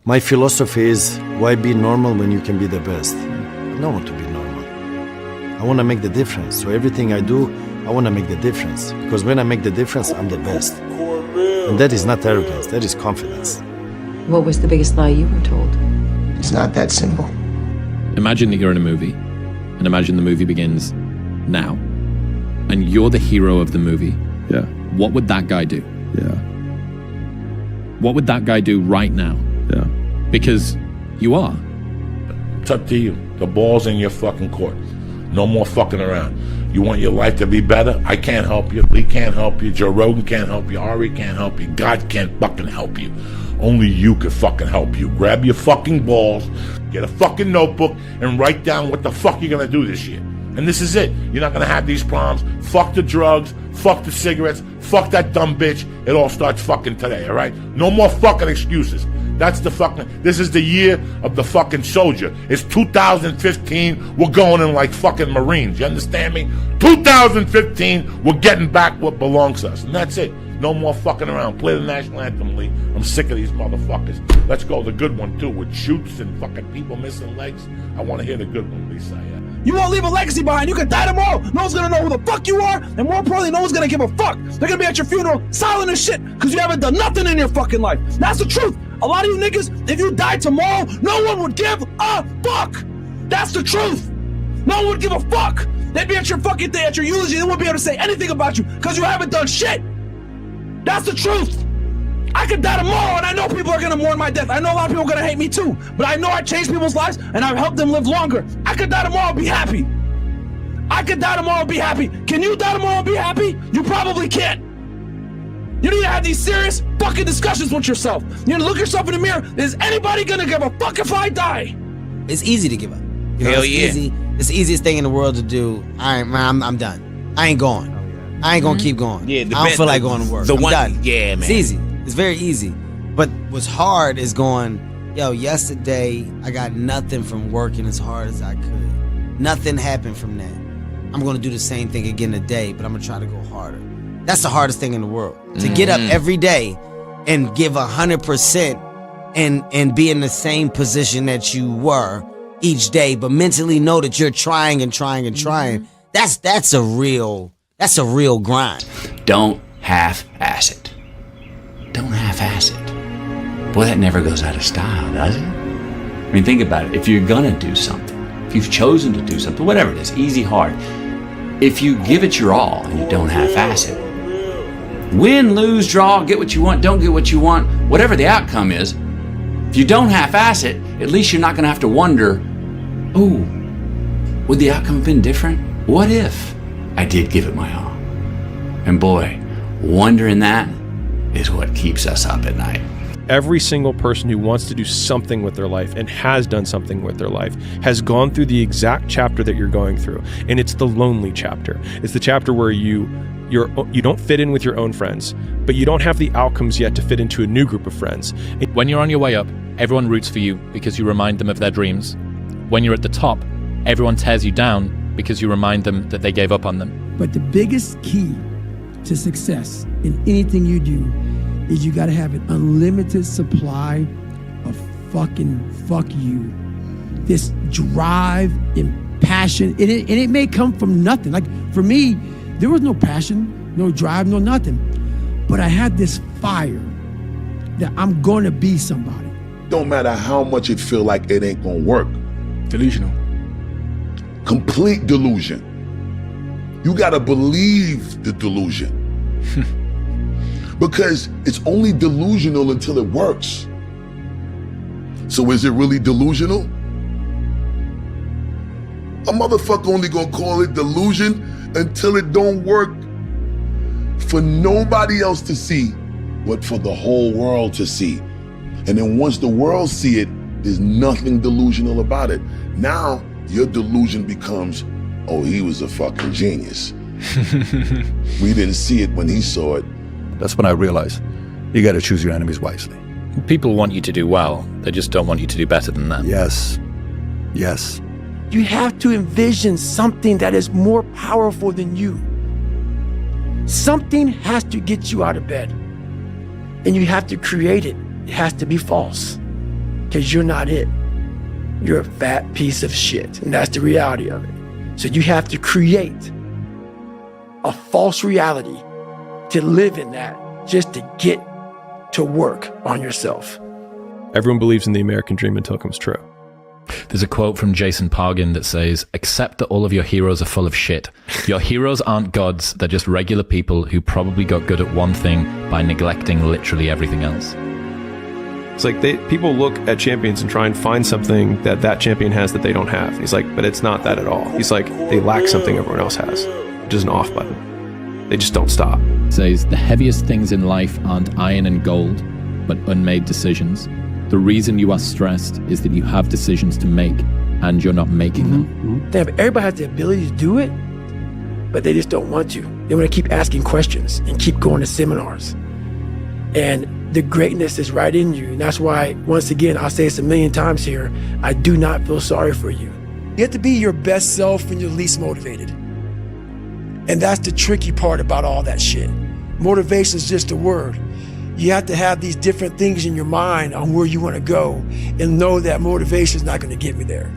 My philosophy is, why be normal when you can be the best? I don't want to be normal. I want to make the difference. So everything I do, I want to make the difference. Because when I make the difference, I'm the best. And that is not arrogance, that is confidence. What was the biggest lie you were told? It's not that simple. Imagine that you're in a movie, and imagine the movie begins now, and you're the hero of the movie. Yeah. What would that guy do? Yeah. What would that guy do right now? Yeah. Because you are. It's up to you. The ball's in your fucking court. No more fucking around. You want your life to be better? I can't help you. Lee can't help you. Joe Rogan can't help you. Ari can't help you. God can't fucking help you. Only you can fucking help you. Grab your fucking balls, get a fucking notebook, and write down what the fuck you're gonna do this year. And this is it. You're not gonna have these problems. Fuck the drugs. Fuck the cigarettes. Fuck that dumb bitch. It all starts fucking today, all right? No more fucking excuses. That's the fucking, this is the year of the fucking soldier. It's 2015, we're going in like fucking Marines, you understand me? 2015, we're getting back what belongs to us, and that's it. No more fucking around. Play the national anthem, Lee. I'm sick of these motherfuckers. Let's go the good one, too, with shoots and fucking people missing legs. I want to hear the good one, Lisa, yeah. You won't leave a legacy behind. You can die tomorrow. No one's gonna know who the fuck you are, and more importantly, no one's gonna give a fuck. They're gonna be at your funeral silent as shit because you haven't done nothing in your fucking life. That's the truth. A lot of you niggas, if you died tomorrow, no one would give a fuck. That's the truth. No one would give a fuck. They'd be at your fucking day, at your eulogy. They wouldn't be able to say anything about you because you haven't done shit. That's the truth. I could die tomorrow, and I know people are gonna mourn my death. I know a lot of people are gonna hate me too, but I know I changed people's lives, and I've helped them live longer. I could die tomorrow and be happy. I could die tomorrow and be happy. Can you die tomorrow and be happy? You probably can't. You need to have these serious fucking discussions with yourself. You need to look yourself in the mirror. Is anybody gonna give a fuck if I die? It's easy to give up. You know, Hell it's yeah. easy. It's the easiest thing in the world to do. I'm done. I ain't going. I ain't gonna keep going. Yeah, I don't feel like going to work. I'm done. Yeah, man. It's easy. It's very easy. But what's hard is going, yo, yesterday I got nothing from working as hard as I could. Nothing happened from that. I'm gonna do the same thing again today, but I'm gonna try to go harder. That's the hardest thing in the world. To get up every day and give 100% and be in the same position that you were each day, but mentally know that you're trying and trying and trying. That's a real grind. Don't half-ass it. Don't half-ass it. Boy, that never goes out of style, does it? I mean, think about it. If you're gonna do something, if you've chosen to do something, whatever it is, easy, hard, if you give it your all and you don't half-ass it, win, lose, draw, get what you want, don't get what you want, whatever the outcome is, if you don't half-ass it, at least you're not gonna have to wonder, oh, would the outcome have been different? What if I did give it my all? And boy, wondering that is what keeps us up at night. Every single person who wants to do something with their life and has done something with their life has gone through the exact chapter that you're going through. And it's the lonely chapter. It's the chapter where you don't fit in with your own friends, but you don't have the outcomes yet to fit into a new group of friends. When you're on your way up, everyone roots for you because you remind them of their dreams. When you're at the top, everyone tears you down because you remind them that they gave up on them. But the biggest key to success in anything you do is you gotta have an unlimited supply of fucking fuck you. This drive and passion, and it may come from nothing. Like for me, there was no passion, no drive, no nothing. But I had this fire that I'm gonna be somebody. Don't matter how much it feel like it ain't gonna work. Delusional. Complete delusion. You gotta believe the delusion. Because it's only delusional until it works. So is it really delusional? A motherfucker only gonna call it delusion until it don't work for nobody else to see, but for the whole world to see. And then once the world see it, there's nothing delusional about it. Now your delusion becomes, oh, he was a fucking genius. We didn't see it when he saw it. That's when I realized you got to choose your enemies wisely. People want you to do well. They just don't want you to do better than that. Yes. Yes. You have to envision something that is more powerful than you. Something has to get you out of bed. And you have to create it. It has to be false. because you're not it. You're a fat piece of shit, and that's the reality of it. So you have to create a false reality to live in that, just to get to work on yourself. Everyone believes in the American dream until it comes true. There's a quote from Jason Pargin that says, accept that all of your heroes are full of shit. Your heroes aren't gods, they're just regular people who probably got good at one thing by neglecting literally everything else. It's like people look at champions and try and find something that champion has that they don't have. He's like, but it's not that at all. He's like, they lack something everyone else has, which is an off button. They just don't stop. Says, the heaviest things in life aren't iron and gold, but unmade decisions. The reason you are stressed is that you have decisions to make and you're not making them. Damn, everybody has the ability to do it, but they just don't want to. They want to keep asking questions and keep going to seminars. And the greatness is right in you. And that's why, once again, I'll say this a million times here, I do not feel sorry for you. You have to be your best self when you're least motivated. And that's the tricky part about all that shit. Motivation is just a word. You have to have these different things in your mind on where you want to go and know that motivation is not going to get me there.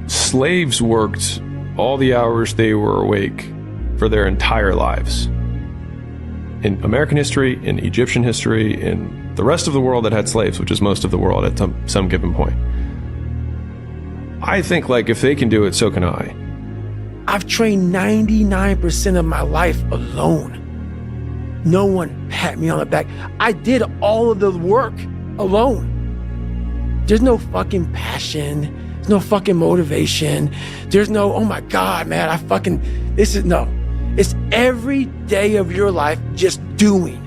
Slaves worked all the hours they were awake for their entire lives. In American history, in Egyptian history, in the rest of the world that had slaves, which is most of the world at some given point. I think, like, if they can do it, so can I. I've trained 99% of my life alone. No one pat me on the back. I did all of the work alone. There's no fucking passion. There's no fucking motivation. There's no, oh my God, man, it's every day of your life just doing.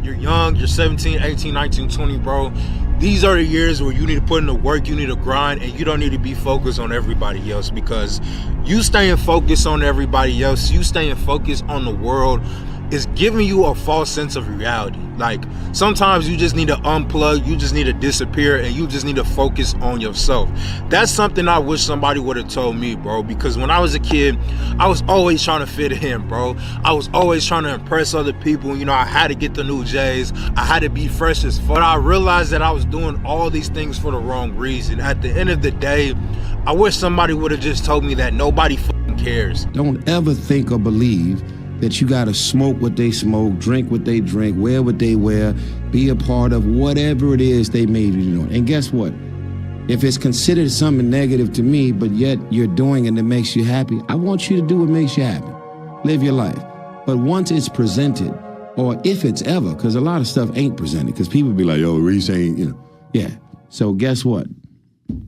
You're young, you're 17, 18, 19, 20, bro. These are the years where you need to put in the work, you need to grind, and you don't need to be focused on everybody else, because you staying focused on everybody else, you staying focused on the world, is giving you a false sense of reality. Like, sometimes you just need to unplug, you just need to disappear, and you just need to focus on yourself. That's something I wish somebody would have told me, bro, because when I was a kid, I was always trying to fit in, bro. I was always trying to impress other people. You know, I had to get the new J's, I had to be fresh as fuck. But I realized that I was doing all these things for the wrong reason. At the end of the day, I wish somebody would have just told me that nobody fucking cares. Don't ever think or believe that you gotta smoke what they smoke, drink what they drink, wear what they wear, be a part of whatever it is they made you do. And guess what? If it's considered something negative to me, but yet you're doing it that makes you happy, I want you to do what makes you happy. Live your life. But once it's presented, or if it's ever, because a lot of stuff ain't presented, because people be like, yo, Reese ain't, Yeah. So guess what?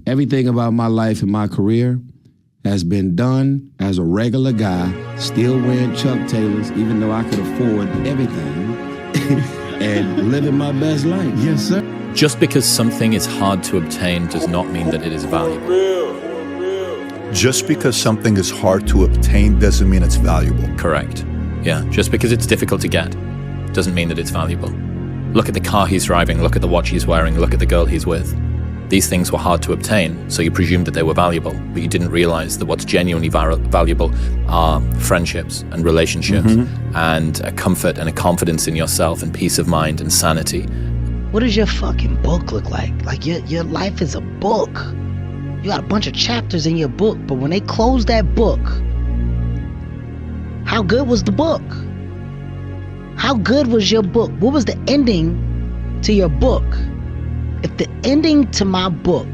Everything about my life and my career has been done as a regular guy, still wearing Chuck Taylors, even though I could afford everything, and living my best life. Yes, sir. Just because something is hard to obtain does not mean that it is valuable. Just because something is hard to obtain doesn't mean it's valuable. Correct. Yeah, just because it's difficult to get doesn't mean that it's valuable. Look at the car he's driving, look at the watch he's wearing, look at the girl he's with. These things were hard to obtain, so you presumed that they were valuable, but you didn't realize that what's genuinely valuable are friendships and relationships and a comfort and a confidence in yourself and peace of mind and sanity. What does your fucking book look like? Like, your life is a book. You got a bunch of chapters in your book, but when they close that book, how good was the book? How good was your book? What was the ending to your book? If the ending to my book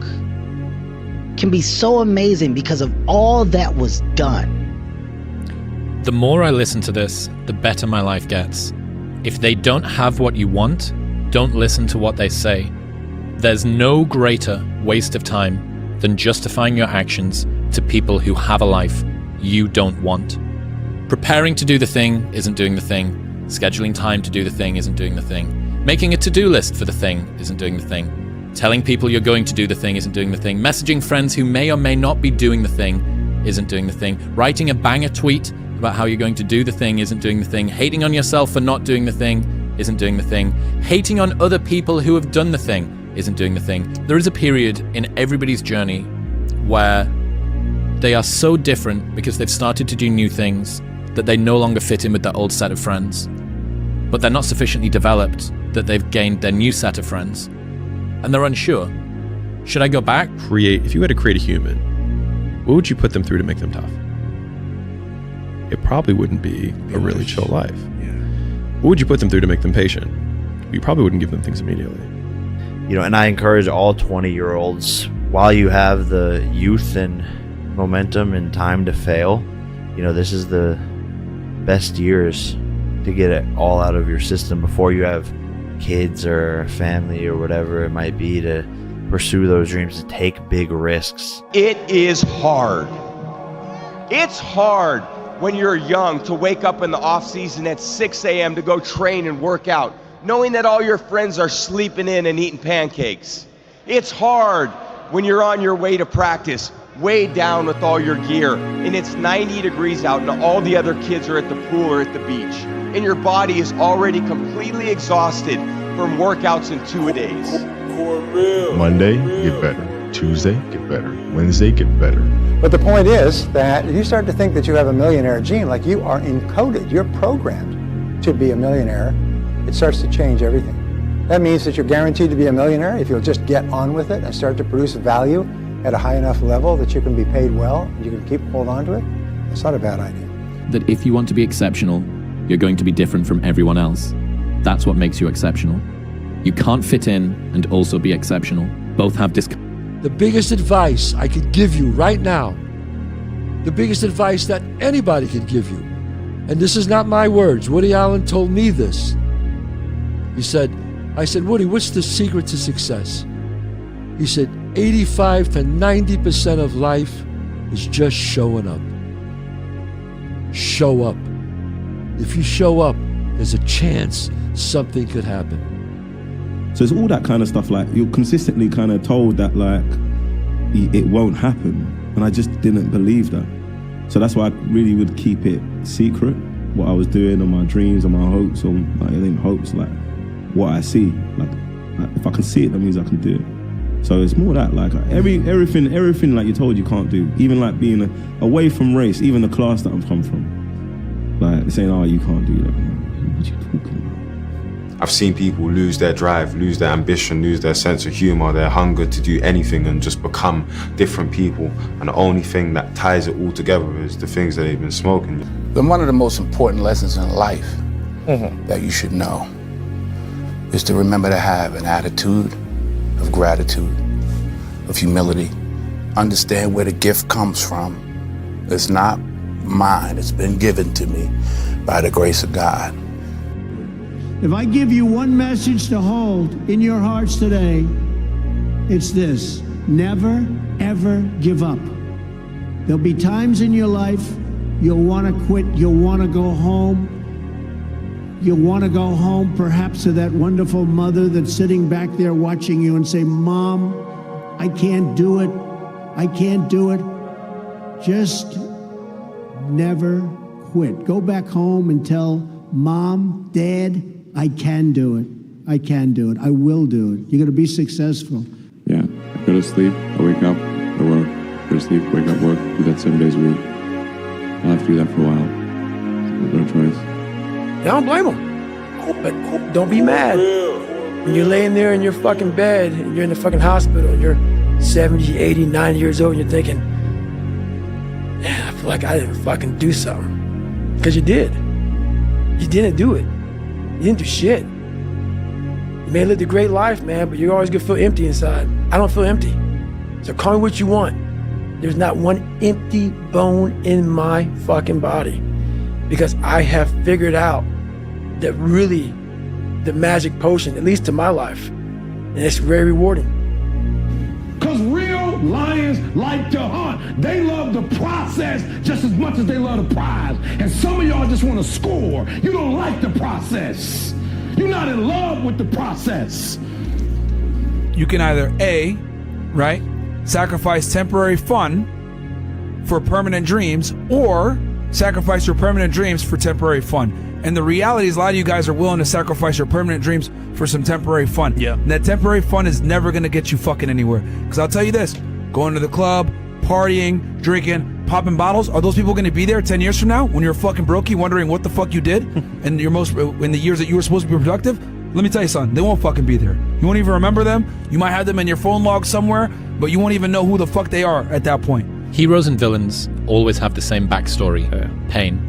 can be so amazing because of all that was done. The more I listen to this, the better my life gets. If they don't have what you want, don't listen to what they say. There's no greater waste of time than justifying your actions to people who have a life you don't want. Preparing to do the thing isn't doing the thing. Scheduling time to do the thing isn't doing the thing. Making a to-do list for the thing isn't doing the thing. Telling people you're going to do the thing isn't doing the thing. Messaging friends who may or may not be doing the thing isn't doing the thing. Writing a banger tweet about how you're going to do the thing isn't doing the thing. Hating on yourself for not doing the thing isn't doing the thing. Hating on other people who have done the thing isn't doing the thing. There is a period in everybody's journey where they are so different because they've started to do new things that they no longer fit in with their old set of friends. But they're not sufficiently developed that they've gained their new set of friends. and they're unsure. Should I go back? If you had to create a human, what would you put them through to make them tough? It probably wouldn't be a really chill life. Yeah. What would you put them through to make them patient? You probably wouldn't give them things immediately. You know, and I encourage all 20-year-olds, while you have the youth and momentum and time to fail, you know, this is the best years to get it all out of your system before you have kids or family or whatever it might be, to pursue those dreams, to take big risks. It is hard. It's hard when you're young to wake up in the off season at 6 a.m. to go train and work out, knowing that all your friends are sleeping in and eating pancakes. It's hard when you're on your way to practice, way down with all your gear, and it's 90 degrees out and all the other kids are at the pool or at the beach, and your body is already completely exhausted from workouts in 2 days. Monday, get better. Tuesday, get better. Wednesday, get better. But the point is that if you start to think that you have a millionaire gene, like you are encoded, you're programmed to be a millionaire, it starts to change everything. That means that you're guaranteed to be a millionaire if you'll just get on with it and start to produce value at a high enough level that you can be paid well and you can hold on to it. It's not a bad idea. That if you want to be exceptional, you're going to be different from everyone else. That's what makes you exceptional. You can't fit in and also be exceptional. Both have The biggest advice I could give you right now, the biggest advice that anybody could give you, and this is not my words, Woody Allen told me this. I said, Woody, what's the secret to success? He said, 85 to 90% of life is just showing up. Show up. If you show up, there's a chance something could happen. So it's all that kind of stuff, like you're consistently kind of told that like it won't happen, and I just didn't believe that. So that's why I really would keep it secret, what I was doing, and my dreams and my hopes, or like, it ain't hopes, like what I see. Like if I can see it, that means I can do it. So it's more that like everything like you're told you can't do, even like being away from race, even the class that I've come from, like saying, oh, you can't do that. What are you talking about? I've seen people lose their drive, lose their ambition, lose their sense of humor, their hunger to do anything and just become different people. And the only thing that ties it all together is the things that they've been smoking. Then one of the most important lessons in life that you should know is to remember to have an attitude of gratitude, of humility. Understand where the gift comes from. It's not mine, it's been given to me by the grace of God. If I give you one message to hold in your hearts today, it's this: never, ever give up. There'll be times in your life you'll want to quit, you'll want to go home. You'll want to go home perhaps to that wonderful mother that's sitting back there watching you and say, Mom, I can't do it. I can't do it. Just never quit. Go back home and tell Mom, Dad, I can do it. I can do it. I will do it. You're going to be successful. Yeah, I go to sleep, I wake up, I work, go to sleep, wake up, work, do that 7 days a week. I'll have to do that for a while. I've no choice. I don't blame them. But don't be mad. When you're laying there in your fucking bed and you're in the fucking hospital and you're 70, 80, 90 years old and you're thinking, man, I feel like I didn't fucking do something. Because you did. You didn't do it. You didn't do shit. You may have lived a great life, man, but you're always gonna feel empty inside. I don't feel empty. So call me what you want. There's not one empty bone in my fucking body. Because I have figured out that really the magic potion, at least to my life, and it's very rewarding. Because real lions like to hunt. They love the process just as much as they love the prize. And some of y'all just want to score. You don't like the process. You're not in love with the process. You can either A, right, sacrifice temporary fun for permanent dreams, or sacrifice your permanent dreams for temporary fun. And the reality is a lot of you guys are willing to sacrifice your permanent dreams for some temporary fun. Yeah. And that temporary fun is never going to get you fucking anywhere. Because I'll tell you this, going to the club, partying, drinking, popping bottles, are those people going to be there 10 years from now when you're fucking brokey wondering what the fuck you did in the years that you were supposed to be productive? let me tell you something, they won't fucking be there. You won't even remember them. You might have them in your phone log somewhere, but you won't even know who the fuck they are at that point. Heroes and villains always have the same backstory, pain.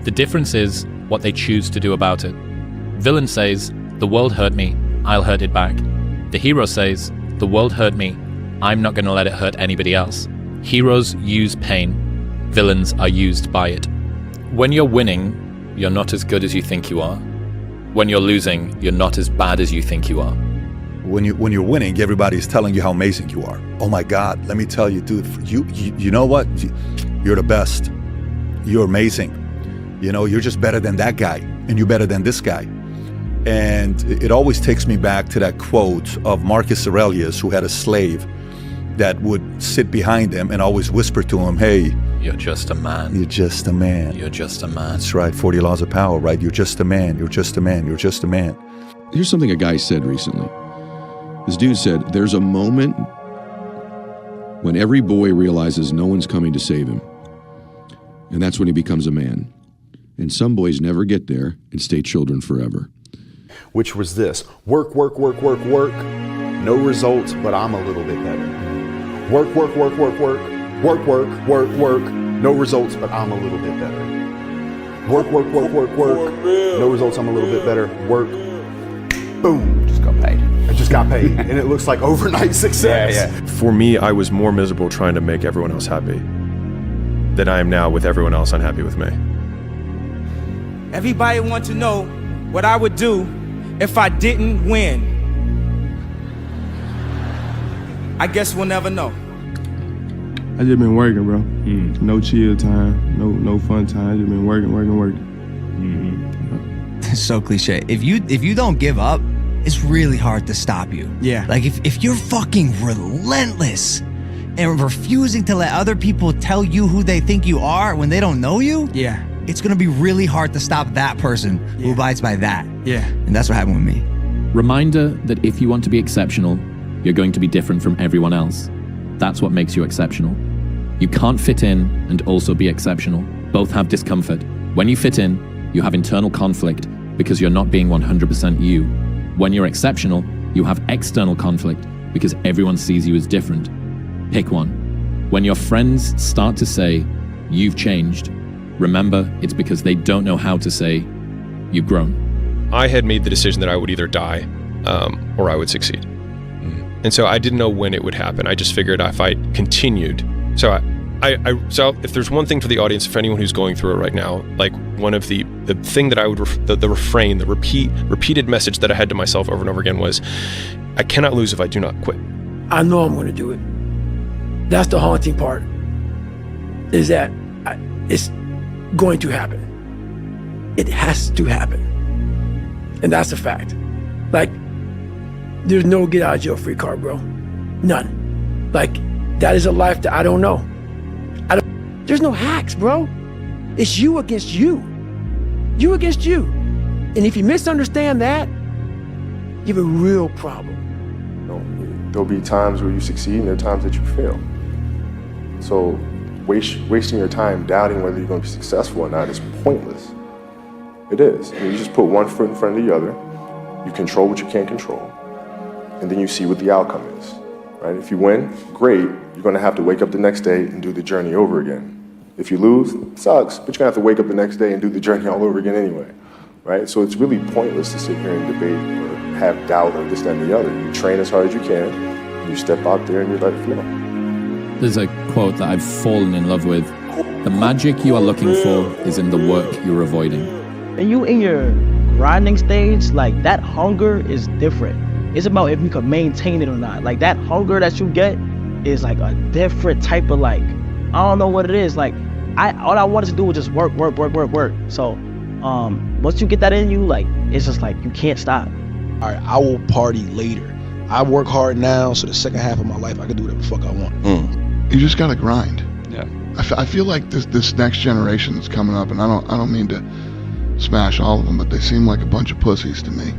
The difference is what they choose to do about it. Villain says, the world hurt me, I'll hurt it back. The hero says, the world hurt me, I'm not going to let it hurt anybody else. Heroes use pain, villains are used by it. When you're winning, you're not as good as you think you are. When you're losing, you're not as bad as you think you are. When you're winning, everybody's telling you how amazing you are. Oh my God, let me tell you, dude, you know what? You're the best. You're amazing. You know, you're just better than that guy, and you're better than this guy. And it always takes me back to that quote of Marcus Aurelius, who had a slave that would sit behind him and always whisper to him, hey, you're just a man. You're just a man. You're just a man. That's right, 40 laws of power, right? You're just a man. You're just a man. You're just a man. Here's something a guy said recently. This dude said, there's a moment when every boy realizes no one's coming to save him. And that's when he becomes a man. And some boys never get there and stay children forever. Which was this: work, work, work, work, work. No results, but I'm a little bit better. Work, work, work, work, work. Work, work, work, work. No results, but I'm a little bit better. Work, work, work, work, work. No results, I'm a little bit better. Work. Boom. Just got paid. I just got paid. And it looks like overnight success. Yeah. For me, I was more miserable trying to make everyone else happy than I am now with everyone else unhappy with me. Everybody wants to know what I would do if I didn't win. I guess we'll never know. I just been working, bro. No chill time, no fun time. I just been working. It's so cliche. If you don't give up, it's really hard to stop you. Yeah. Like if you're fucking relentless and refusing to let other people tell you who they think you are when they don't know you, yeah, it's gonna be really hard to stop that person who abides by that. Yeah. And that's what happened with me. Reminder that if you want to be exceptional, you're going to be different from everyone else. That's what makes you exceptional. You can't fit in and also be exceptional. Both have discomfort. When you fit in, you have internal conflict because you're not being 100% you. When you're exceptional, you have external conflict because everyone sees you as different. Pick one. When your friends start to say, you've changed, remember it's because they don't know how to say, you've grown. I had made the decision that I would either die or I would succeed. And so I didn't know when it would happen. I just figured if I continued. So so if there's one thing for the audience, for anyone who's going through it right now, like one of the thing that I would, the refrain, the repeated message that I had to myself over and over again was, I cannot lose if I do not quit. I know I'm going to do it. That's the haunting part, is that it's going to happen. It has to happen. And that's a fact. Like, there's no get out of jail free card, bro. None. Like, that is a life that I don't know. There's no hacks, bro. It's you against you. You against you. And if you misunderstand that, you have a real problem. There'll be times where you succeed and there are times that you fail. So wasting your time doubting whether you're going to be successful or not is pointless. It is. I mean, you just put one foot in front of the other, you control what you can't control, and then you see what the outcome is. Right? If you win, great. You're going to have to wake up the next day and do the journey over again. If you lose, it sucks, but you're going to have to wake up the next day and do the journey all over again anyway. Right? So it's really pointless to sit here and debate or have doubt or this, that, and the other. You train as hard as you can, and you step out there and you let it flow. There's a quote that I've fallen in love with. The magic you are looking for is in the work you're avoiding. And you in your grinding stage, like that hunger is different. It's about if you can maintain it or not. Like that hunger that you get is like a different type of like, I don't know what it is. Like all I wanted to do was just work. So once you get that in you, like it's just like you can't stop. All right, I will party later. I work hard now, so the second half of my life I can do whatever the fuck I want. You just gotta grind. Yeah. I feel like this next generation that's coming up, and I don't mean to smash all of them, but they seem like a bunch of pussies to me.